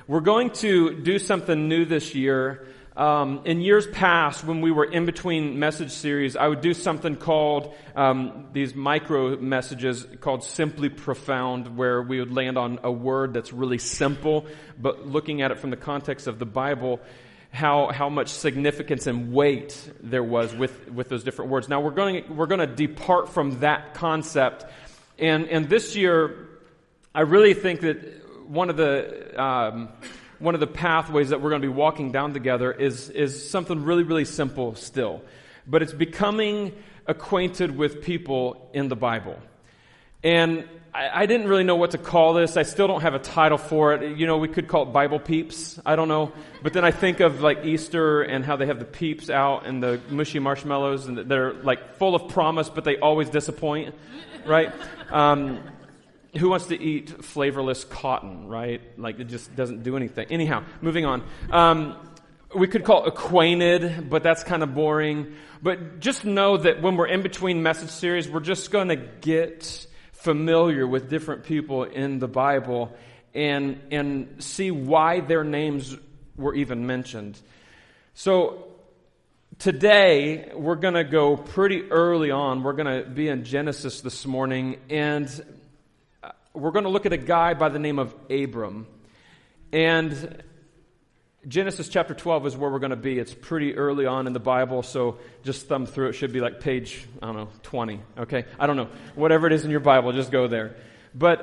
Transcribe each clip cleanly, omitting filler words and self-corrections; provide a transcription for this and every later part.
We're going to do something new this year. In years past, when we were in between message series, I would do something called these micro messages called Simply Profound, where we would land on a word that's really simple, but looking at it from the context of the Bible, how much significance and weight there was with those different words. Now we're going to depart from that concept, and this year, I really think that one of the pathways that we're going to be walking down together is something really, really simple still. But it's becoming acquainted with people in the Bible. And I didn't really know what to call this. I still don't have a title for it. You know, we could call it Bible Peeps. I don't know. But then I think of like Easter and how they have the peeps out and the mushy marshmallows and they're like full of promise, but they always disappoint, right? Who wants to eat flavorless cotton, right? Like it just doesn't do anything. Anyhow, moving on. We could call it Acquainted, but that's kind of boring. But just know that when we're in between message series, we're just going to get familiar with different people in the Bible and see why their names were even mentioned. So today, we're going to go pretty early on. We're going to be in Genesis this morning, and we're going to look at a guy by the name of Abram. And Genesis chapter 12 is where we're going to be. It's pretty early on in the Bible, so just thumb through. It should be like page, 20, okay? I don't know. Whatever it is in your Bible, just go there. But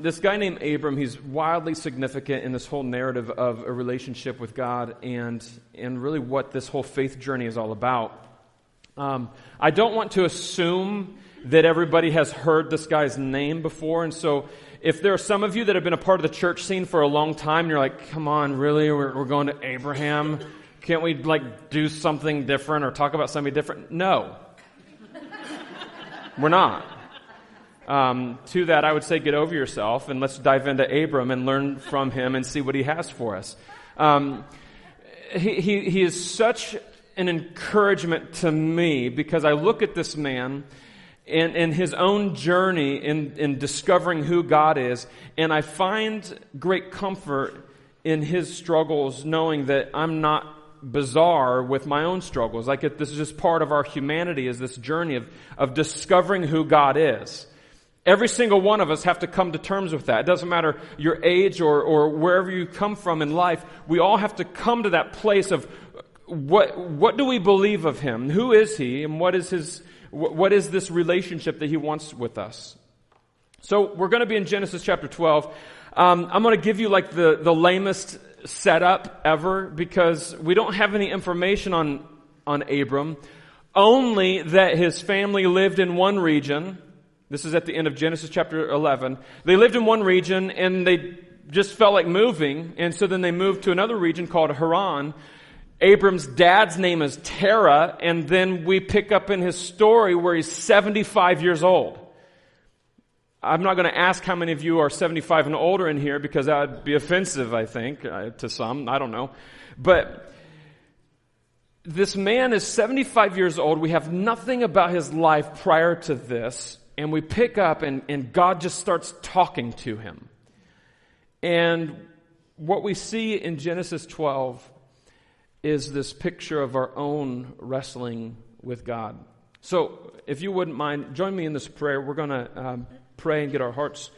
this guy named Abram, he's wildly significant in this whole narrative of a relationship with God and really what this whole faith journey is all about. I don't want to assume that everybody has heard this guy's name before, and so if there are some of you that have been a part of the church scene for a long time, and you're like, come on, really? We're going to Abraham? Can't we like do something different or talk about somebody different? No. We're not. To that, I would say get over yourself and let's dive into Abram and learn from him and see what he has for us. He is such an encouragement to me because I look at this man in his own journey in discovering who God is, and I find great comfort in his struggles, knowing that I'm not bizarre with my own struggles. Like this is just part of our humanity, is this journey of discovering who God is. Every single one of us have to come to terms with that. It doesn't matter your age or wherever you come from in life. We all have to come to that place of what do we believe of him? Who is he? And what is this relationship that he wants with us? So we're going to be in Genesis chapter 12. I'm going to give you like the lamest setup ever because we don't have any information on Abram. Only that his family lived in one region. This is at the end of Genesis chapter 11. They lived in one region and they just felt like moving. And so then they moved to another region called Haran. Abram's dad's name is Terah. And then we pick up in his story where he's 75 years old. I'm not going to ask how many of you are 75 and older in here because that would be offensive, I think, to some. I don't know. But this man is 75 years old. We have nothing about his life prior to this. And we pick up and God just starts talking to him. And what we see in Genesis 12 is this picture of our own wrestling with God. So if you wouldn't mind, join me in this prayer. We're going to pray and get our hearts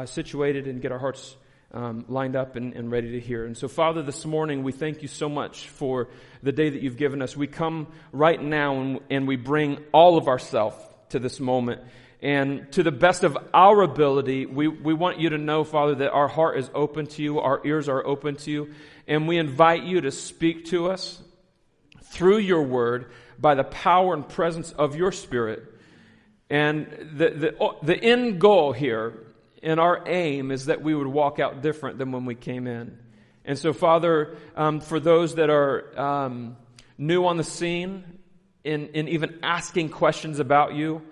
situated and get our hearts lined up and ready to hear. And so, Father, this morning we thank you so much for the day that you've given us. We come right now and we bring all of ourselves to this moment. And to the best of our ability, we want you to know, Father, that our heart is open to you, our ears are open to you, and we invite you to speak to us through your word by the power and presence of your Spirit. And the end goal here and our aim is that we would walk out different than when we came in. And so, Father, for those that are new on the scene in even asking questions about you,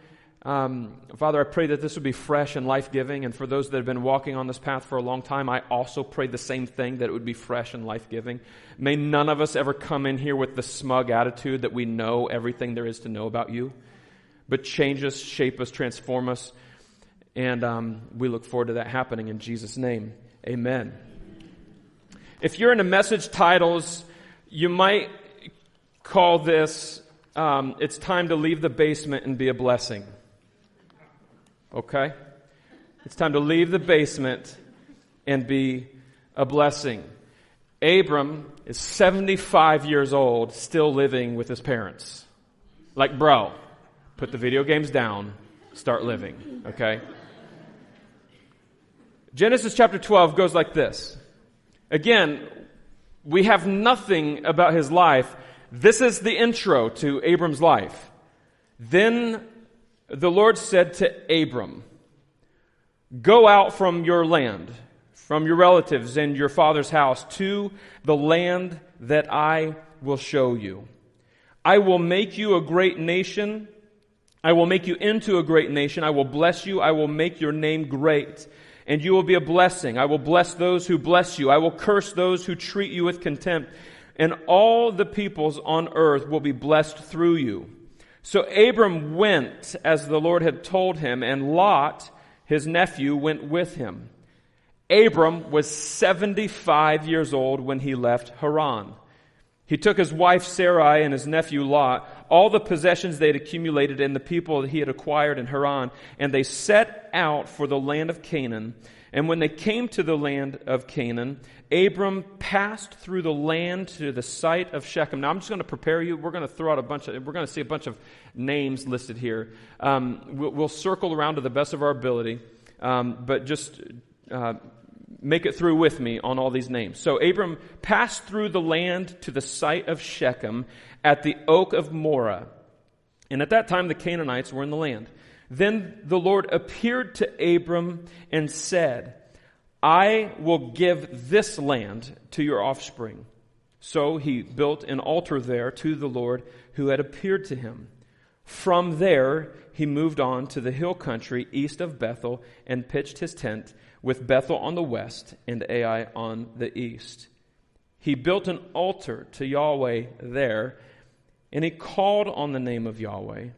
Father, I pray that this would be fresh and life-giving. And for those that have been walking on this path for a long time, I also pray the same thing, that it would be fresh and life-giving. May none of us ever come in here with the smug attitude that we know everything there is to know about you. But change us, shape us, transform us. And we look forward to that happening in Jesus' name. Amen. If you're into message titles, you might call this, It's Time to Leave the Basement and Be a Blessing. Okay? It's time to leave the basement and be a blessing. Abram is 75 years old, still living with his parents. Like, bro, put the video games down, start living, okay? Genesis chapter 12 goes like this. Again, we have nothing about his life. This is the intro to Abram's life. Then the Lord said to Abram, "Go out from your land, from your relatives and your father's house, to the land that I will show you. I will make you a great nation. I will make you into a great nation. I will bless you. I will make your name great, and you will be a blessing. I will bless those who bless you. I will curse those who treat you with contempt, and all the peoples on earth will be blessed through you." So Abram went as the Lord had told him, and Lot, his nephew, went with him. Abram was 75 years old when he left Haran. He took his wife Sarai and his nephew Lot, all the possessions they had accumulated and the people that he had acquired in Haran, and they set out for the land of Canaan. And when they came to the land of Canaan, Abram passed through the land to the site of Shechem. Now I'm just going to prepare you. We're going to throw out we're going to see a bunch of names listed here. We'll circle around to the best of our ability, but just make it through with me on all these names. So Abram passed through the land to the site of Shechem at the Oak of Mora. And at that time the Canaanites were in the land. Then the Lord appeared to Abram and said, "I will give this land to your offspring." So he built an altar there to the Lord who had appeared to him. From there he moved on to the hill country east of Bethel and pitched his tent, with Bethel on the west and Ai on the east. He built an altar to Yahweh there, and he called on the name of Yahweh.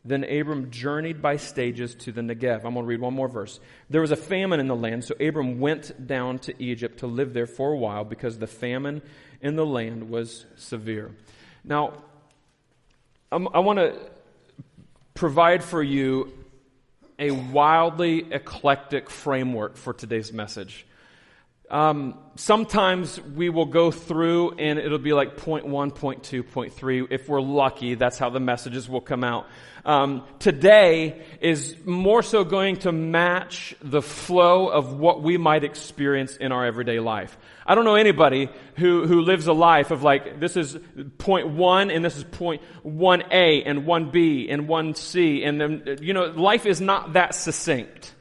Then Abram journeyed by stages to the Negev. I'm going to read one more verse. There was a famine in the land, so Abram went down to Egypt to live there for a while because the famine in the land was severe. Now, I want to provide for you a wildly eclectic framework for today's message. Sometimes we will go through and it'll be like point 1, point 2, point 3. If we're lucky, that's how the messages will come out. Today is more so going to match the flow of what we might experience in our everyday life. I don't know anybody who lives a life of like, this is point 1 and this is point 1A and 1B and 1C. And then, life is not that succinct.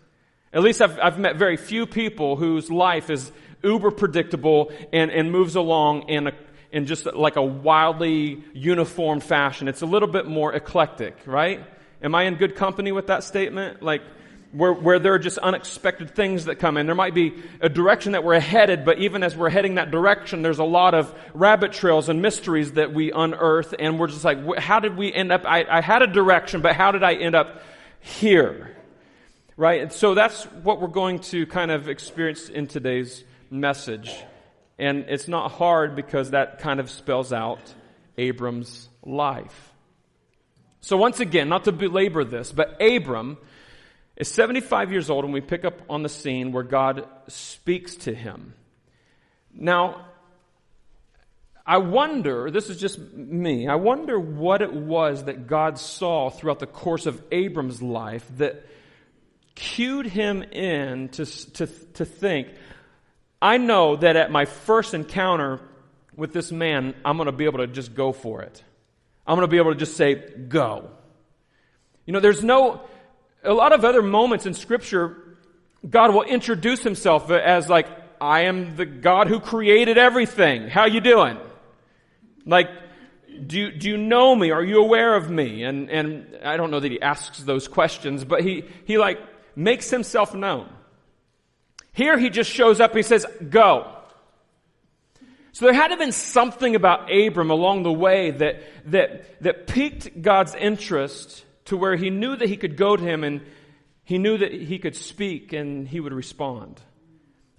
At least I've met very few people whose life is uber predictable and moves along in just like a wildly uniform fashion. It's a little bit more eclectic, right? Am I in good company with that statement? Like where there are just unexpected things that come in. There might be a direction that we're headed, but even as we're heading that direction, there's a lot of rabbit trails and mysteries that we unearth, and we're just like, how did we end up? I had a direction, but how did I end up here? Right? And so that's what we're going to kind of experience in today's message. And it's not hard because that kind of spells out Abram's life. So once again, not to belabor this, but Abram is 75 years old and we pick up on the scene where God speaks to him. Now, I wonder, this is just me, I wonder what it was that God saw throughout the course of Abram's life that cued him in to think, I know that at my first encounter with this man, I'm going to be able to just go for it. I'm going to be able to just say, go. There's a lot of other moments in Scripture, God will introduce himself as like, I am the God who created everything. How you doing? Like, do you know me? Are you aware of me? And I don't know that he asks those questions, but he like makes himself known. Here he just shows up and he says, go. So there had to have been something about Abram along the way that piqued God's interest to where he knew that he could go to him and he knew that he could speak and he would respond.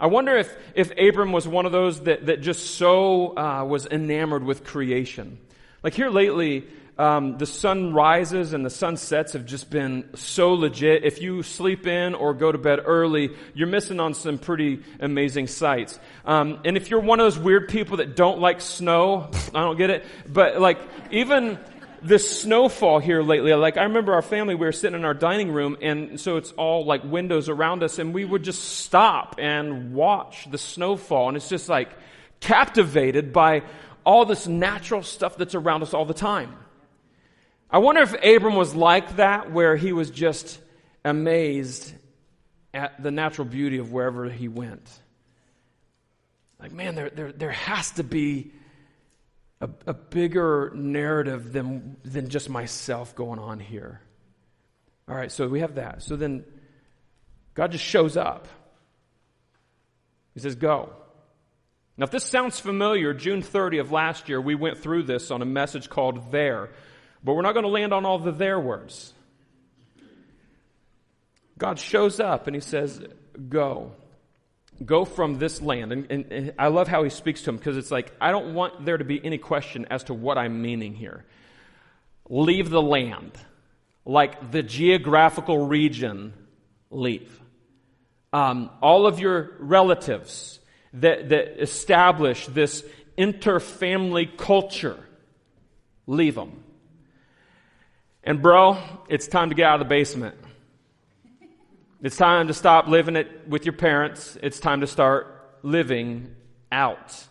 I wonder if Abram was one of those that just so was enamored with creation. Like here lately, the sun rises and the sun sets have just been so legit. If you sleep in or go to bed early, you're missing on some pretty amazing sights. And if you're one of those weird people that don't like snow, I don't get it. But like even this snowfall here lately, like I remember our family, we were sitting in our dining room, and so it's all like windows around us, and we would just stop and watch the snowfall, and it's just like captivated by all this natural stuff that's around us all the time. I wonder if Abram was like that, where he was just amazed at the natural beauty of wherever he went. Like, man, there has to be a bigger narrative than just myself going on here. All right, so we have that. So then God just shows up. He says, go. Now, if this sounds familiar, June 30 of last year, we went through this on a message called There. But we're not going to land on all the there words. God shows up and he says, go. Go from this land. And I love how he speaks to him, because it's like, I don't want there to be any question as to what I'm meaning here. Leave the land. Like the geographical region, leave. All of your relatives that establish this inter-family culture, leave them. And bro, it's time to get out of the basement. It's time to stop living it with your parents. It's time to start living out.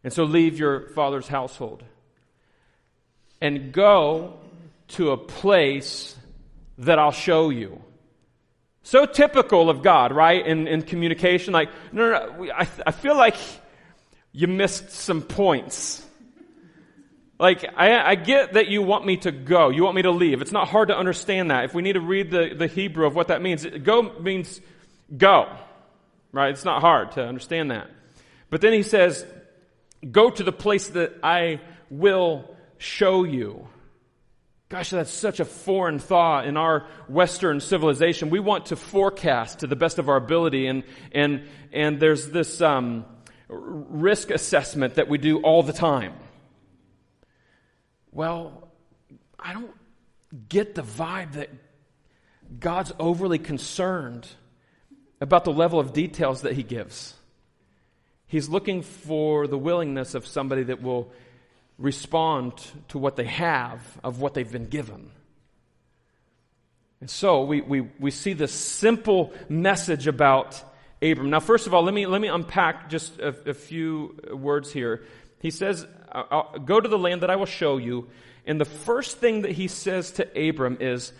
And so leave your father's household and go to a place that I'll show you. So typical of God, right? In communication, like, no, I feel like you missed some points. Like, I get that you want me to go. You want me to leave. It's not hard to understand that. If we need to read the Hebrew of what that means, go means go, right? It's not hard to understand that. But then he says, go to the place that I will show you. Gosh, that's such a foreign thought in our Western civilization. We want to forecast to the best of our ability, and there's this risk assessment that we do all the time. Well, I don't get the vibe that God's overly concerned about the level of details that he gives. He's looking for the willingness of somebody that will respond to what they have, of what they've been given. And so we see this simple message about Abram. Now, first of all, let me unpack just a few words here. He says, I'll go to the land that I will show you. And the first thing that he says to Abram is,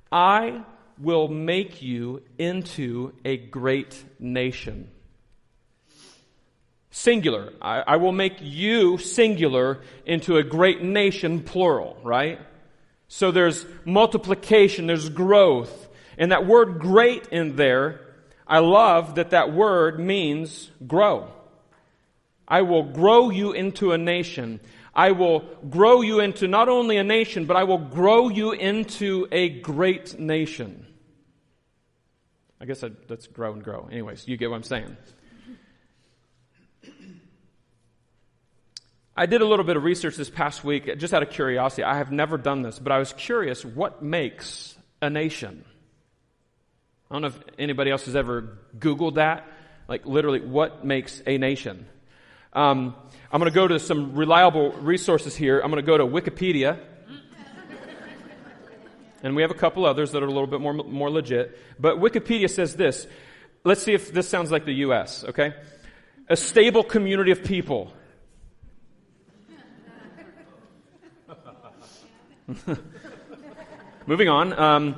I will make you into a great nation. Singular. I will make you, singular, into a great nation, plural, right? So there's multiplication, there's growth. And that word great in there, I love that word means grow. I will grow you into a nation. I will grow you into not only a nation, but I will grow you into a great nation. I guess that's grow and grow. Anyways, you get what I'm saying. I did a little bit of research this past week, just out of curiosity. I have never done this, but I was curious, what makes a nation? I don't know if anybody else has ever Googled that. Like literally, what makes a nation? I'm going to go to some reliable resources here. I'm going to go to Wikipedia. And we have a couple others that are a little bit more legit. But Wikipedia says this. Let's see if this sounds like the U.S., okay? A stable community of people. Moving on.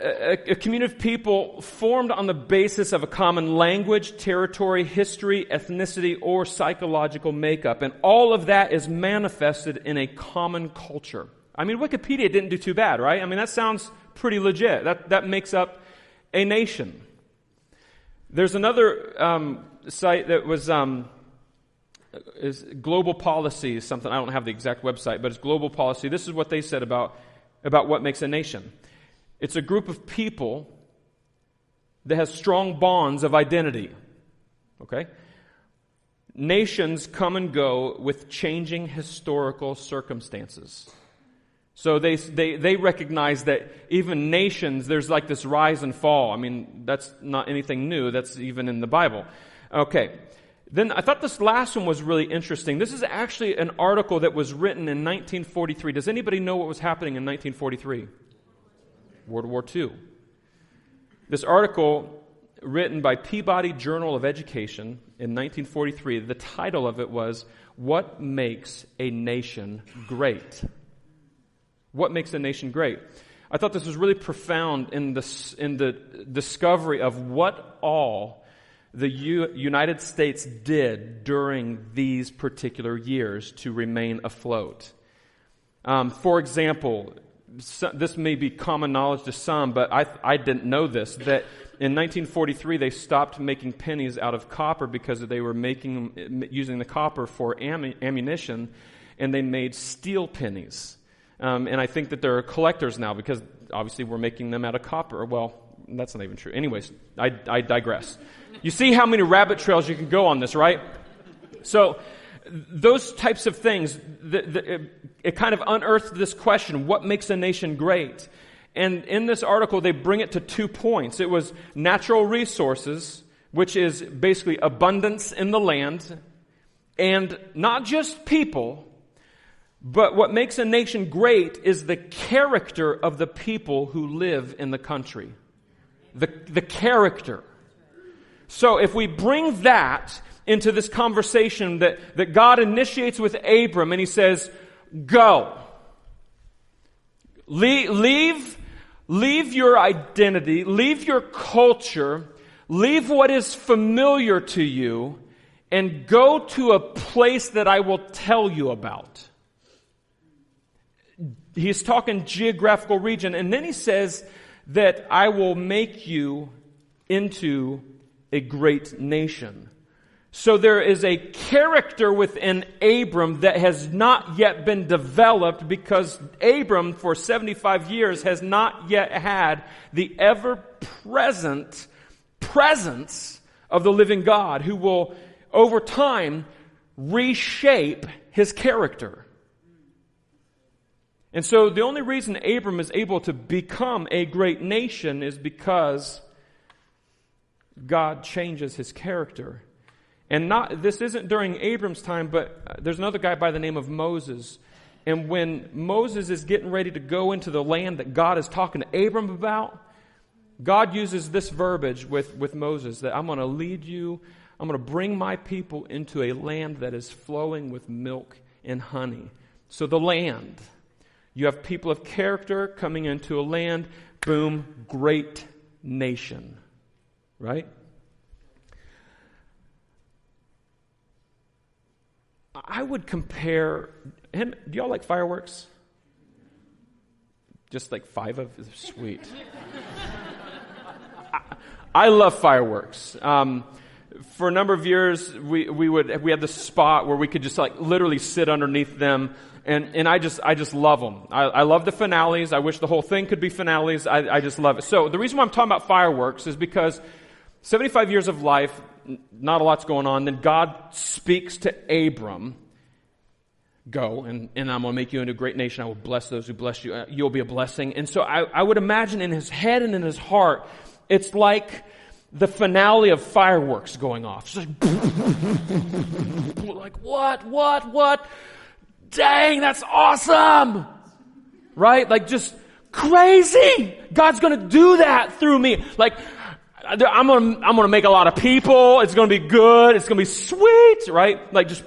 A community of people formed on the basis of a common language, territory, history, ethnicity, or psychological makeup. And all of that is manifested in a common culture. I mean, Wikipedia didn't do too bad, right? I mean, that sounds pretty legit. That makes up a nation. There's another site that was is Global Policy, something. I don't have the exact website, but it's Global Policy. This is what they said about what makes a nation. It's a group of people that has strong bonds of identity. Okay? Nations come and go with changing historical circumstances. So they recognize that even nations, there's like this rise and fall. I mean, that's not anything new. That's even in the Bible. Okay. Then I thought this last one was really interesting. This is actually an article that was written in 1943. Does anybody know what was happening in 1943? World War II. This article, written by Peabody Journal of Education in 1943, the title of it was, "What Makes a Nation Great?" What makes a nation great? I thought this was really profound in the discovery of what all the United States did during these particular years to remain afloat. For example, this may be common knowledge to some, but I didn't know this, that in 1943 they stopped making pennies out of copper because they were using the copper for ammunition, and they made steel pennies. And I think that there are collectors now because obviously we're making them out of copper. Well, that's not even true. Anyways, I digress. You see how many rabbit trails you can go on this, right? So those types of things, it kind of unearthed this question, what makes a nation great? And in this article, they bring it to 2 points. It was natural resources, which is basically abundance in the land, and not just people, but what makes a nation great is the character of the people who live in the country. The character. So if we bring that into this conversation that God initiates with Abram, and he says, go. Leave your identity, leave your culture, leave what is familiar to you, and go to a place that I will tell you about. He's talking geographical region, and then he says that I will make you into a great nation. So there is a character within Abram that has not yet been developed because Abram for 75 years has not yet had the ever-present presence of the living God who will, over time, reshape his character. And so the only reason Abram is able to become a great nation is because God changes his character. And this isn't during Abram's time, but there's another guy by the name of Moses. And when Moses is getting ready to go into the land that God is talking to Abram about, God uses this verbiage with Moses, that I'm going to lead you, I'm going to bring my people into a land that is flowing with milk and honey. So the land. You have people of character coming into a land, boom, great nation. Right? I would compare, and do y'all like fireworks? Just like 5 of them? Sweet. I love fireworks. For a number of years, we had this spot where we could just like literally sit underneath them. And I just love them. I love the finales. I wish the whole thing could be finales. I just love it. So the reason why I'm talking about fireworks is because 75 years of life, not a lot's going on. Then God speaks to Abram. Go, and I'm going to make you into a great nation. I will bless those who bless you. You'll be a blessing. And so I would imagine in his head and in his heart, it's like the finale of fireworks going off. It's like, what? Dang, that's awesome! Right? Like just crazy! God's gonna do that through me. Like, I'm gonna make a lot of people. It's gonna be good. It's gonna be sweet, right? Like just.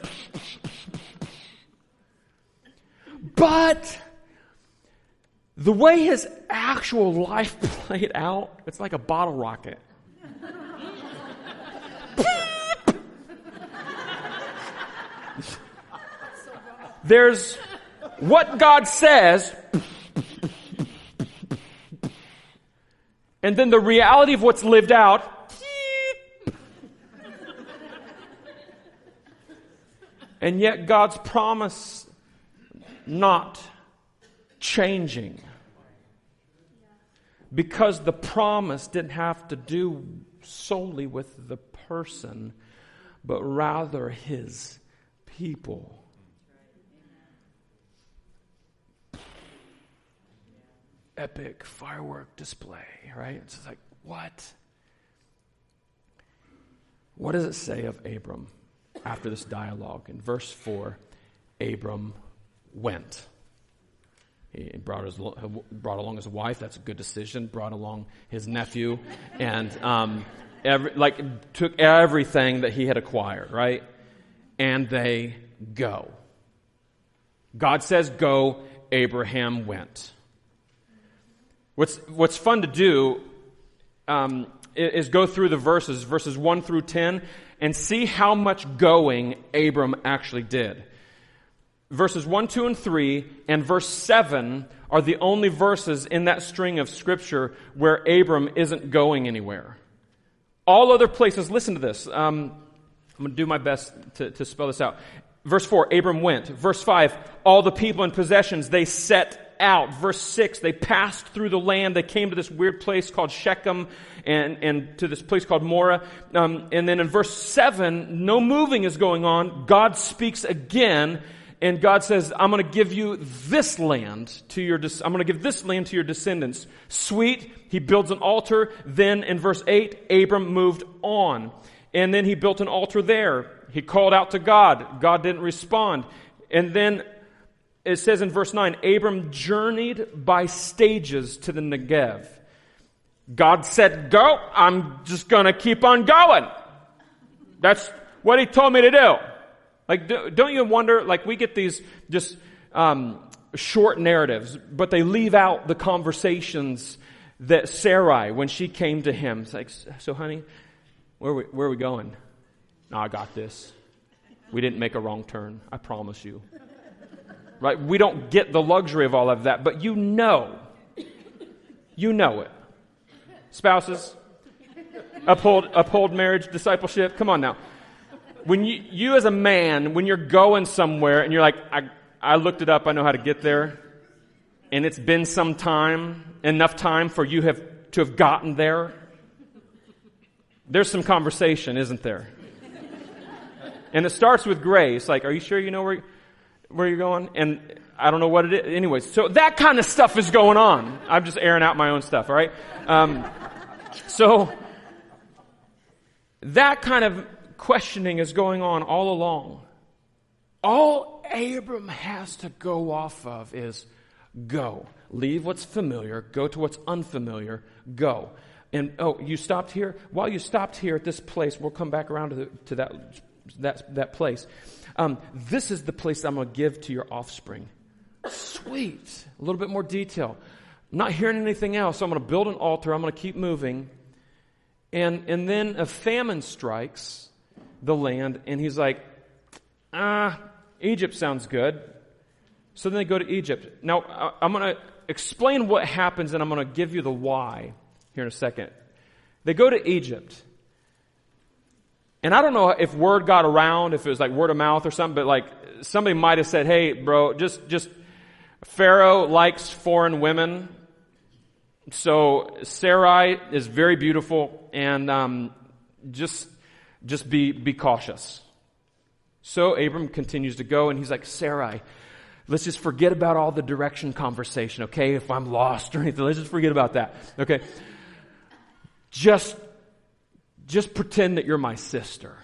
But the way his actual life played out, it's like a bottle rocket. There's what God says, and then the reality of what's lived out. And yet God's promise not changing. because the promise didn't have to do solely with the person, but rather his people. Epic firework display, right? It's just like, what? What does it say of Abram after this dialogue? In verse 4, Abram went. He brought along his wife. That's a good decision. Brought along his nephew, and took everything that he had acquired, right? And they go. God says, "Go." Abraham went. What's fun to do is go through the verses 1 through 10, and see how much going Abram actually did. Verses 1, 2, and 3, and verse 7 are the only verses in that string of Scripture where Abram isn't going anywhere. All other places, listen to this. I'm going to do my best to spell this out. Verse 4, Abram went. Verse 5, all the people and possessions, they set out. Verse 6, they passed through the land. They came to this weird place called Shechem and to this place called Mora. And then in verse 7, no moving is going on. God speaks again, and God says, I'm going to give you this land I'm going to give this land to your descendants. Sweet. He builds an altar. Then in verse 8, Abram moved on. And then he built an altar there. He called out to God. God didn't respond. And then it says in verse 9, Abram journeyed by stages to the Negev. God said, go. I'm just going to keep on going. That's what he told me to do. Like, don't you wonder, like, we get these just short narratives, but they leave out the conversations that Sarai, when she came to him, it's like, so honey, where are we going? No, I got this. We didn't make a wrong turn. I promise you. Right? We don't get the luxury of all of that, but you know it. Spouses, uphold marriage, discipleship. Come on now. When you as a man, when you're going somewhere and you're like, I looked it up, I know how to get there, and it's been some time, enough time for you to have gotten there, there's some conversation, isn't there? And it starts with grace. Like, are you sure you know where you're going? And I don't know what it is. Anyways, so that kind of stuff is going on. I'm just airing out my own stuff, all right? So that kind of questioning is going on all along. All Abram has to go off of is go. Leave what's familiar, go to what's unfamiliar, go. And, you stopped here? While you stopped here at this place, we'll come back around to that place. This is the place I'm going to give to your offspring. Sweet. A little bit more detail. I'm not hearing anything else, so I'm going to build an altar. I'm going to keep moving. And then a famine strikes the land, and he's like, Egypt sounds good. So then they go to Egypt. Now, I'm going to explain what happens, and I'm going to give you the why here in a second. They go to Egypt. And I don't know if word got around, if it was like word of mouth or something, but like somebody might have said, hey, bro, just Pharaoh likes foreign women. So Sarai is very beautiful, and just be cautious. So Abram continues to go, and he's like, Sarai, let's just forget about all the direction conversation, okay? If I'm lost or anything, let's just forget about that, okay? Just pretend that you're my sister,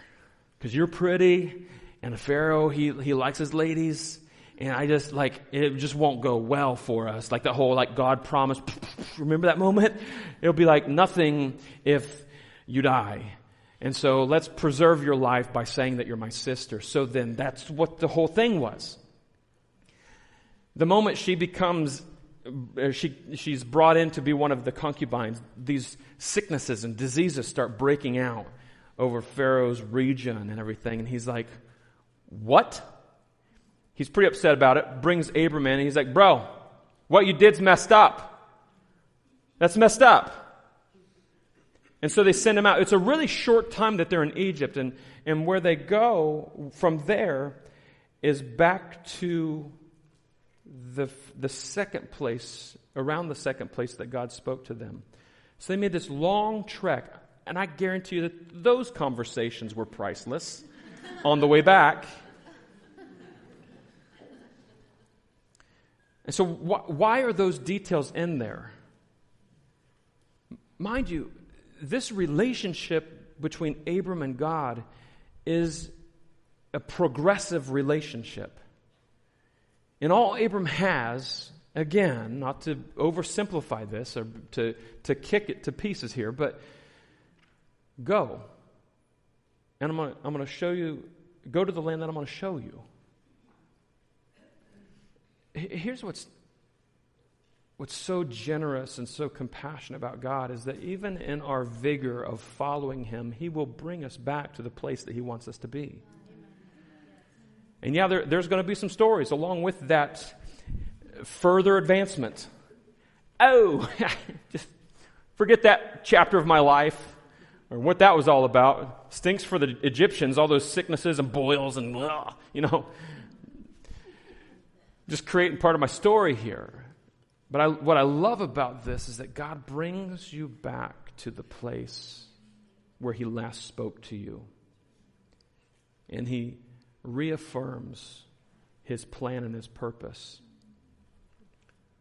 because you're pretty, and Pharaoh, he likes his ladies, and I just, like, it just won't go well for us. Like the whole, like, God promised, remember that moment? It'll be like nothing if you die. And so let's preserve your life by saying that you're my sister. So then that's what the whole thing was. The moment she becomes, she's brought in to be one of the concubines, these sicknesses and diseases start breaking out over Pharaoh's region and everything. And he's like, what? He's pretty upset about it, brings Abram in, and he's like, bro, what you did's messed up. That's messed up. And so they send him out. It's a really short time that they're in Egypt, and where they go from there is back to the second place, around the second place that God spoke to them. So they made this long trek, and I guarantee you that those conversations were priceless on the way back. And so why are those details in there? Mind you, this relationship between Abram and God is a progressive relationship. And all Abram has, again, not to oversimplify this or to kick it to pieces here, but go. And I'm going to show you, go to the land that I'm going to show you. Here's what's so generous and so compassionate about God is that even in our vigor of following Him, He will bring us back to the place that He wants us to be. And yeah, there's going to be some stories along with that further advancement. Oh, just forget that chapter of my life or what that was all about. Stinks for the Egyptians, all those sicknesses and boils and, just creating part of my story here. But what I love about this is that God brings you back to the place where He last spoke to you. And He reaffirms His plan and His purpose.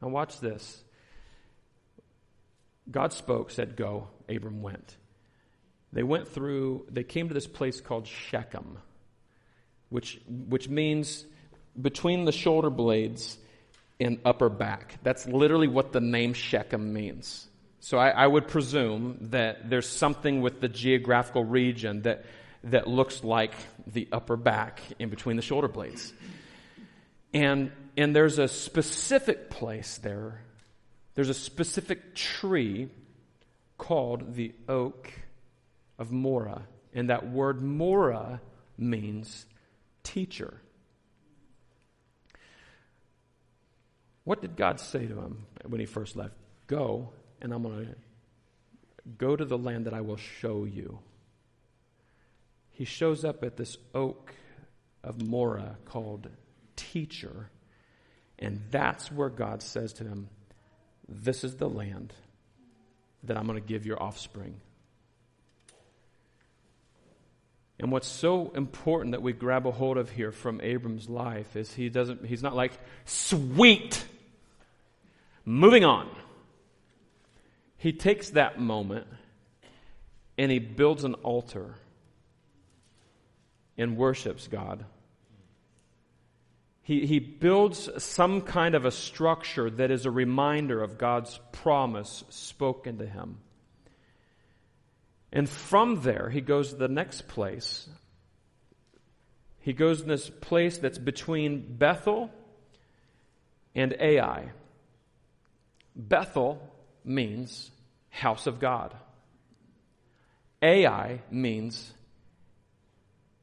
Now watch this. God spoke, said go, Abram went. They came to this place called Shechem, which means between the shoulder blades and upper back. That's literally what the name Shechem means. So I would presume that there's something with the geographical region that looks like the upper back in between the shoulder blades. And there's a specific place there. There's a specific tree called the Oak of Mora. And that word Mora means teacher. What did God say to him when he first left? Go, and I'm going to go to the land that I will show you. He shows up at this Oak of Mora called teacher, and that's where God says to him, this is the land that I'm going to give your offspring. And what's so important that we grab a hold of here from Abram's life is he's not like, sweet, moving on. He takes that moment and he builds an altar and worships God. He builds some kind of a structure that is a reminder of God's promise spoken to him. And from there, he goes to the next place. He goes to this place that's between Bethel and Ai. Bethel means house of God. Ai means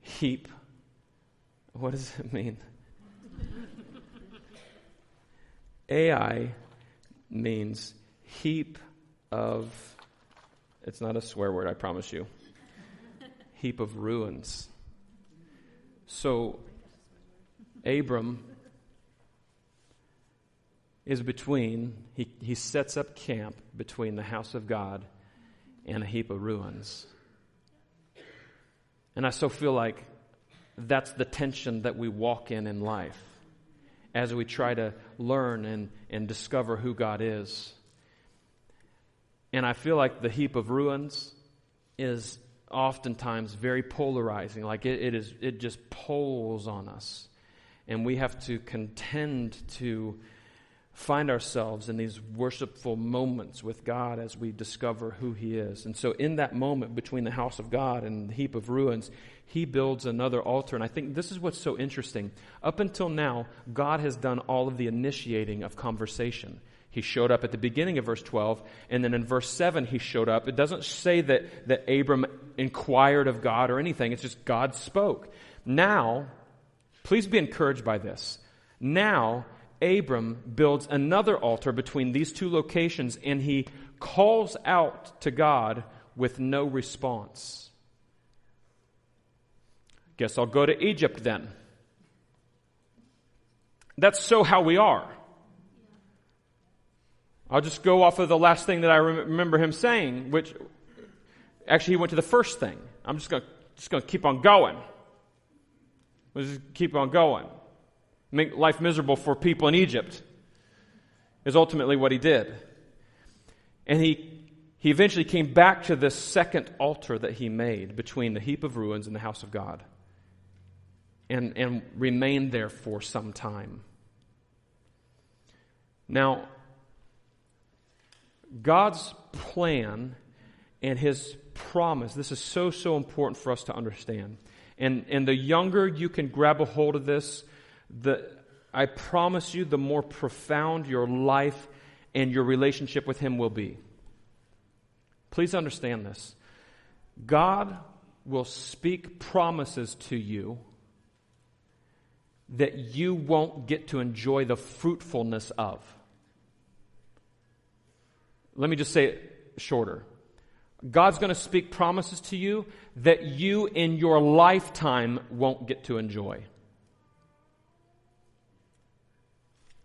heap. What does it mean? Ai means heap of, it's not a swear word, I promise you. Heap of ruins. So, Abram is he sets up camp between the house of God and a heap of ruins. And I so feel like that's the tension that we walk in life as we try to learn and discover who God is. And I feel like the heap of ruins is oftentimes very polarizing. Like it just pulls on us. And we have to contend to find ourselves in these worshipful moments with God as we discover who He is. And so in that moment between the house of God and the heap of ruins, He builds another altar. And I think this is what's so interesting. Up until now, God has done all of the initiating of conversation. He showed up at the beginning of verse 12, and then in verse 7 He showed up. It doesn't say that Abram inquired of God or anything. It's just God spoke. Now, please be encouraged by this. Now, Abram builds another altar between these two locations, and he calls out to God with no response. Guess I'll go to Egypt then. That's so how we are. I'll just go off of the last thing that I remember him saying, which actually he went to the first thing. I'm just going to keep on going. Let's just keep on going. Make life miserable for people in Egypt is ultimately what he did. And he eventually came back to this second altar that he made between the heap of ruins and the house of God, and remained there for some time. Now, God's plan and His promise, this is so important for us to understand. And the younger you can grab a hold of this, I promise you, the more profound your life and your relationship with Him will be. Please understand this. God will speak promises to you that you won't get to enjoy the fruitfulness of. Let me just say it shorter. God's going to speak promises to you that you in your lifetime won't get to enjoy.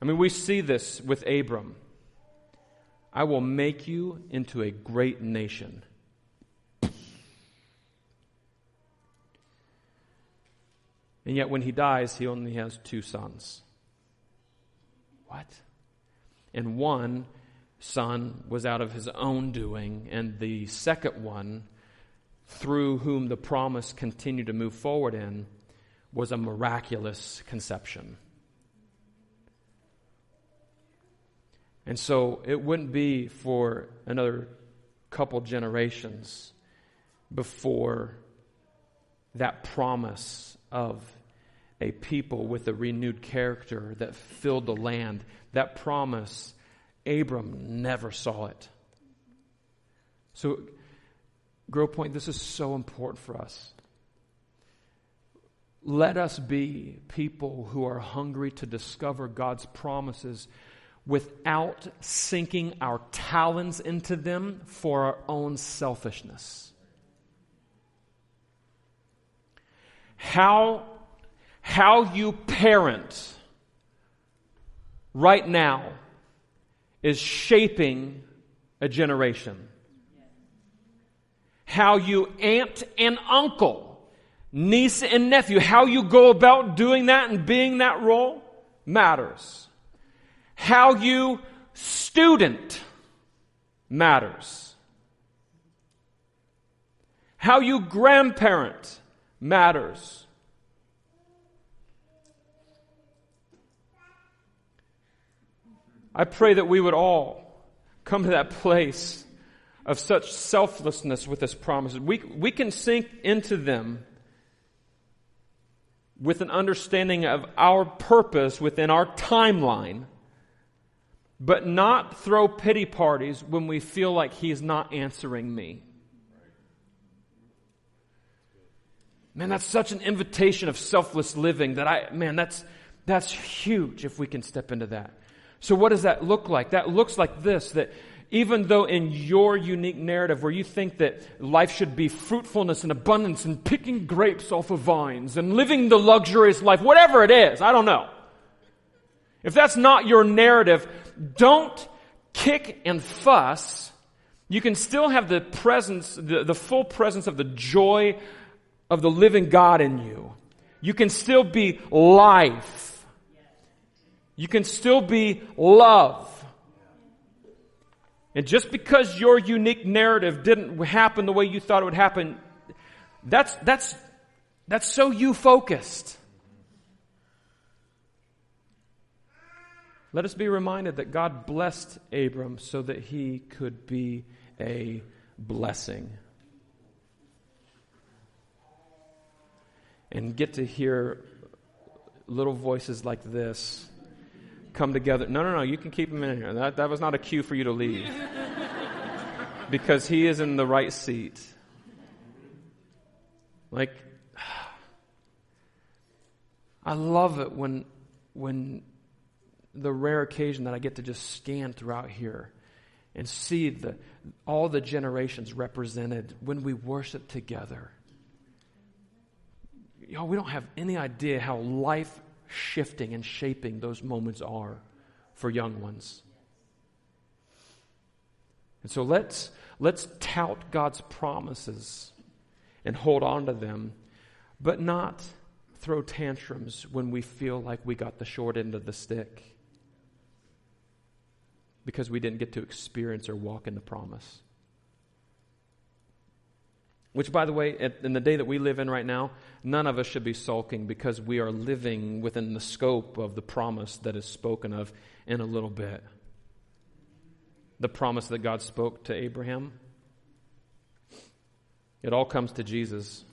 I mean, we see this with Abram. I will make you into a great nation. And yet when he dies, he only has 2 sons. What? And one son was out of his own doing, and the second one, through whom the promise continued to move forward in, was a miraculous conception. And so it wouldn't be for another couple generations before that promise of a people with a renewed character that filled the land, that promise, Abram never saw it. So, GrowPoint, this is so important for us. Let us be people who are hungry to discover God's promises without sinking our talons into them for our own selfishness. How you parent right now is shaping a generation. How you aunt and uncle, niece and nephew, how you go about doing that and being that role matters. How you student matters. How you grandparent matters. I pray that we would all come to that place of such selflessness with this promise. We can sink into them with an understanding of our purpose within our timeline, but not throw pity parties when we feel like He is not answering me. Man, that's such an invitation of selfless living that's huge if we can step into that. So what does that look like? That looks like this, that even though in your unique narrative where you think that life should be fruitfulness and abundance and picking grapes off of vines and living the luxurious life, whatever it is, I don't know. If that's not your narrative, don't kick and fuss. You can still have the presence, the full presence of the joy of the living God in you. You can still be life. You can still be love. And just because your unique narrative didn't happen the way you thought it would happen, that's so you focused. Let us be reminded that God blessed Abram so that he could be a blessing. And get to hear little voices like this come together. No, you can keep him in here. That was not a cue for you to leave. Because he is in the right seat. Like, I love it when the rare occasion that I get to just scan throughout here and see all the generations represented when we worship together. Y'all, we don't have any idea how life-shifting and shaping those moments are for young ones. And so let's tout God's promises and hold on to them, but not throw tantrums when we feel like we got the short end of the stick because we didn't get to experience or walk in the promise. Which, by the way, in the day that we live in right now, none of us should be sulking because we are living within the scope of the promise that is spoken of in a little bit. The promise that God spoke to Abraham. It all comes to Jesus.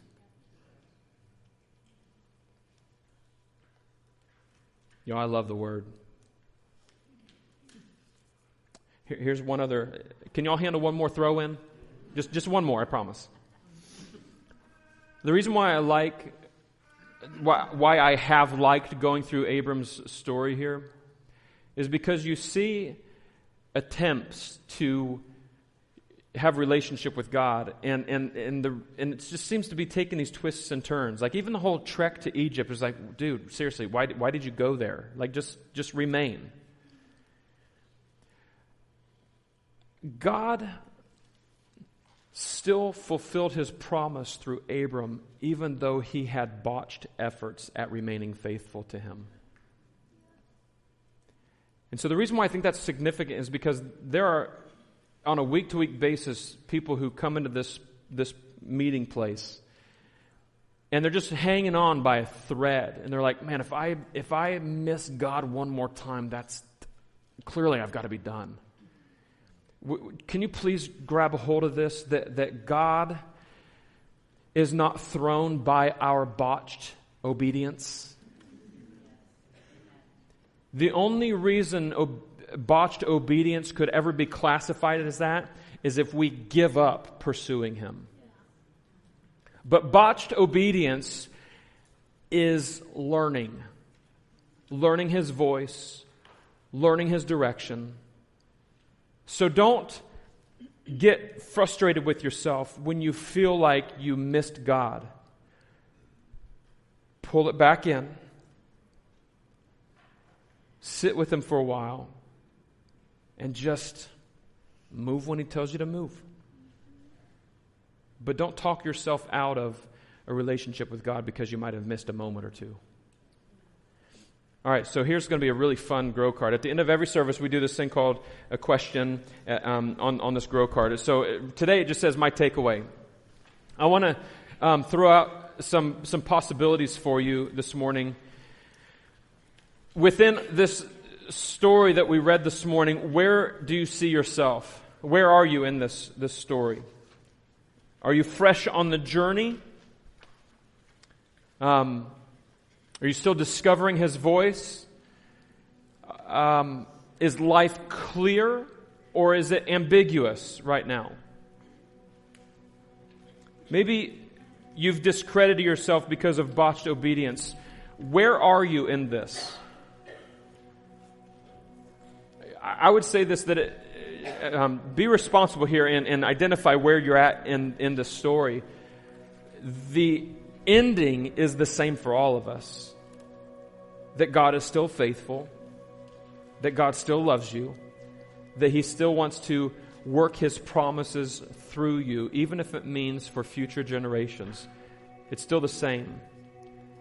I love the Word. Here's one other. Can y'all handle one more throw in? Just one more, I promise. The reason why I have liked going through Abram's story here is because you see attempts to have relationship with God, and it just seems to be taking these twists and turns. Like even the whole trek to Egypt is like, dude, seriously, why did you go there? Like just remain. God still fulfilled his promise through Abram, even though he had botched efforts at remaining faithful to him. And so the reason why I think that's significant is because there are, on a week-to-week basis, people who come into this meeting place, and they're just hanging on by a thread, and they're like, man, if I miss God one more time, that's clearly I've got to be done. Can you please grab a hold of this, that God is not thrown by our botched obedience? The only reason botched obedience could ever be classified as that is if we give up pursuing Him. But botched obedience is learning His voice, learning His direction. So don't get frustrated with yourself when you feel like you missed God. Pull it back in. Sit with Him for a while. And just move when He tells you to move. But don't talk yourself out of a relationship with God because you might have missed a moment or two. All right, so here's going to be a really fun Grow card. At the end of every service, we do this thing called a question on this Grow card. So today it just says, my takeaway. I want to throw out some possibilities for you this morning. Within this story that we read this morning, where do you see yourself? Where are you in this story? Are you fresh on the journey? Are you still discovering His voice? Is life clear or is it ambiguous right now? Maybe you've discredited yourself because of botched obedience. Where are you in this? I would say this, that be responsible here and identify where you're at in the story. The ending is the same for all of us. That God is still faithful, that God still loves you, that He still wants to work His promises through you, even if it means for future generations. It's still the same.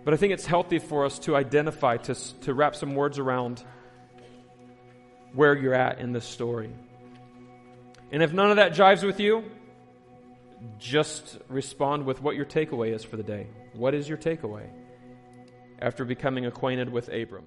But I think it's healthy for us to identify, to wrap some words around where you're at in this story. And if none of that jives with you, just respond with what your takeaway is for the day. What is your takeaway after becoming acquainted with Abram?